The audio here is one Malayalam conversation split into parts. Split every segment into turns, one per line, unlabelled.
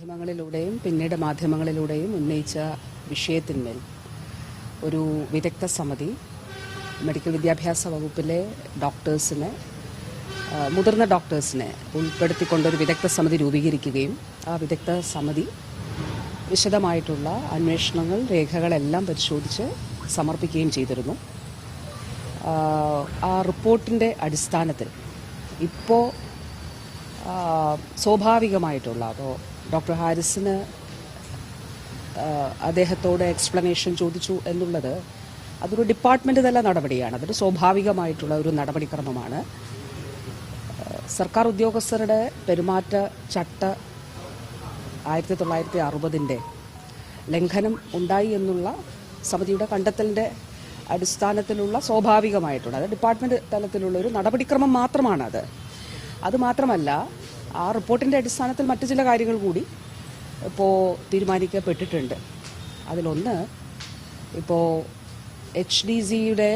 മാധ്യമങ്ങളിലൂടെയും ഉന്നയിച്ച വിഷയത്തിന്മേൽ ഒരു വിദഗ്ധ സമിതി മെഡിക്കൽ വിദ്യാഭ്യാസ വകുപ്പിലെ ഡോക്ടേഴ്സിനെ, മുതിർന്ന ഡോക്ടേഴ്സിനെ ഉൾപ്പെടുത്തിക്കൊണ്ടൊരു വിദഗ്ധ സമിതി രൂപീകരിക്കുകയും ആ വിദഗ്ധ സമിതി വിശദമായിട്ടുള്ള അന്വേഷണങ്ങൾ, രേഖകളെല്ലാം പരിശോധിച്ച് സമർപ്പിക്കുകയും ചെയ്തിരുന്നു. ആ റിപ്പോർട്ടിൻ്റെ അടിസ്ഥാനത്തിൽ ഇപ്പോൾ സ്വാഭാവികമായിട്ടുള്ള ഡോക്ടർ ഹാരിസിന് അദ്ദേഹത്തോട് എക്സ്പ്ലനേഷൻ ചോദിച്ചു എന്നുള്ളത് അതൊരു ഡിപ്പാർട്ട്മെൻറ്റ് തല നടപടിയാണ്. അതൊരു സ്വാഭാവികമായിട്ടുള്ള ഒരു നടപടിക്രമമാണ്. സർക്കാർ ഉദ്യോഗസ്ഥരുടെ പെരുമാറ്റ ചട്ട 1960 ലംഘനം ഉണ്ടായി എന്നുള്ള സമിതിയുടെ കണ്ടെത്തലിൻ്റെ അടിസ്ഥാനത്തിലുള്ള സ്വാഭാവികമായിട്ടുള്ള അത് ഡിപ്പാർട്ട്മെൻറ്റ് തലത്തിലുള്ള ഒരു നടപടിക്രമം മാത്രമാണത്. അതുമാത്രമല്ല, ആ റിപ്പോർട്ടിൻ്റെ അടിസ്ഥാനത്തിൽ മറ്റു ചില കാര്യങ്ങൾ കൂടി ഇപ്പോൾ തീരുമാനിക്കപ്പെട്ടിട്ടുണ്ട്. അതിലൊന്ന്, ഇപ്പോൾ HDCയുടെ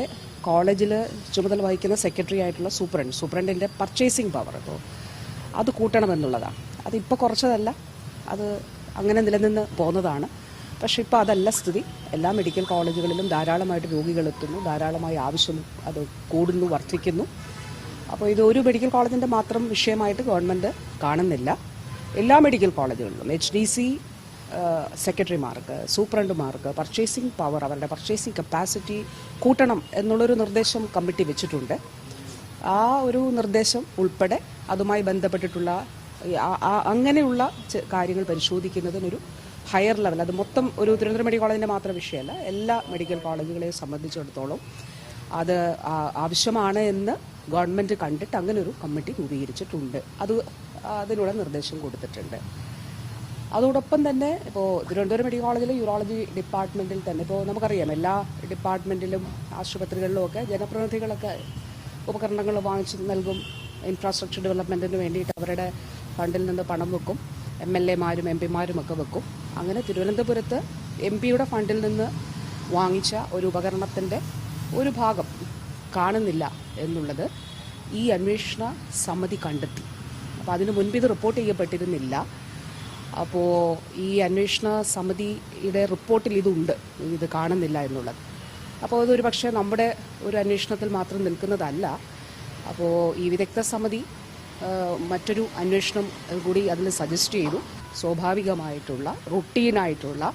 കോളേജിൽ ചുമതല വഹിക്കുന്ന സെക്രട്ടറി ആയിട്ടുള്ള സൂപ്രണ്ടിൻ്റെ പർച്ചേസിംഗ് പവർ ഇപ്പോൾ അത് കൂട്ടണമെന്നുള്ളതാണ്. അതിപ്പോൾ കുറച്ചതല്ല, അത് അങ്ങനെ നിലനിന്ന് പോകുന്നതാണ്. പക്ഷെ ഇപ്പോൾ അതല്ല സ്ഥിതി. എല്ലാ മെഡിക്കൽ കോളേജുകളിലും ധാരാളമായിട്ട് രോഗികളെത്തുന്നു, ധാരാളമായി ആവശ്യം അത് കൂടുന്നു, വർദ്ധിക്കുന്നു. അപ്പോൾ ഇത് ഒരു മെഡിക്കൽ കോളേജിൻ്റെ മാത്രം വിഷയമായിട്ട് ഗവൺമെൻറ് കാണുന്നില്ല. എല്ലാ മെഡിക്കൽ കോളേജുകളിലും HDC സെക്രട്ടറിമാർക്ക്, സൂപ്രണ്ടുമാർക്ക് പർച്ചേസിംഗ് പവർ, അവരുടെ പർച്ചേസിംഗ് കപ്പാസിറ്റി കൂട്ടണം എന്നുള്ളൊരു നിർദ്ദേശം കമ്മിറ്റി വെച്ചിട്ടുണ്ട്. ആ ഒരു നിർദ്ദേശം ഉൾപ്പെടെ അതുമായി ബന്ധപ്പെട്ടിട്ടുള്ള അങ്ങനെയുള്ള കാര്യങ്ങൾ പരിശോധിക്കുന്നതിനൊരു ഹയർ ലെവൽ, അത് മൊത്തം ഒരു തിരുവനന്തപുരം മെഡിക്കൽ കോളേജിൻ്റെ മാത്രം വിഷയമല്ല, എല്ലാ മെഡിക്കൽ കോളേജുകളെ സംബന്ധിച്ചിടത്തോളം അത് ആവശ്യമാണ് എന്ന് ഗവൺമെൻറ് കണ്ടിട്ട് അങ്ങനെ ഒരു കമ്മിറ്റി രൂപീകരിച്ചിട്ടുണ്ട്. അതിനുള്ള നിർദ്ദേശം കൊടുത്തിട്ടുണ്ട്. അതോടൊപ്പം തന്നെ ഇപ്പോൾ തിരുവനന്തപുരം മെഡിക്കൽ കോളേജിലെ യൂറോളജി ഡിപ്പാർട്ട്മെൻറ്റിൽ തന്നെ ഇപ്പോൾ നമുക്കറിയാം, എല്ലാ ഡിപ്പാർട്ട്മെൻറ്റിലും ആശുപത്രികളിലും ഒക്കെ ജനപ്രതിനിധികളൊക്കെ ഉപകരണങ്ങൾ വാങ്ങിച്ച് നൽകും. ഇൻഫ്രാസ്ട്രക്ചർ ഡെവലപ്മെൻറ്റിന് വേണ്ടിയിട്ട് അവരുടെ ഫണ്ടിൽ നിന്ന് പണം വെക്കും. MLA-മാരും MP-മാരും ഒക്കെ വെക്കും. അങ്ങനെ തിരുവനന്തപുരത്ത് MP-യുടെ ഫണ്ടിൽ നിന്ന് വാങ്ങിച്ച ഒരു ഉപകരണത്തിൻ്റെ ഒരു ഭാഗം കാണുന്നില്ല എന്നുള്ളത് ഈ അന്വേഷണ സമിതി കണ്ടെത്തി. അപ്പോൾ അതിനു മുൻപ് ഇത് റിപ്പോർട്ട് ചെയ്യപ്പെട്ടിരുന്നില്ല. അപ്പോൾ ഈ അന്വേഷണ സമിതിയുടെ റിപ്പോർട്ടിൽ ഇത് കാണുന്നില്ല എന്നുള്ളത്. അപ്പോൾ അതൊരു പക്ഷേ നമ്മുടെ ഒരു അന്വേഷണത്തിൽ മാത്രം നിൽക്കുന്നതല്ല. അപ്പോൾ ഈ വിദഗ്ധ സമിതി മറ്റൊരു അന്വേഷണം കൂടി അതിൽ സജസ്റ്റ് ചെയ്തു. സ്വാഭാവികമായിട്ടുള്ള റുട്ടീനായിട്ടുള്ള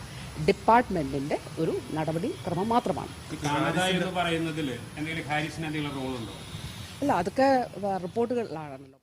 ഡിപ്പാർട്ട്മെന്റിന്റെ ഒരു നടപടി ക്രമം മാത്രമാണ്.
അല്ല, അതൊക്കെ റിപ്പോർട്ടുകളിലാണല്ലോ.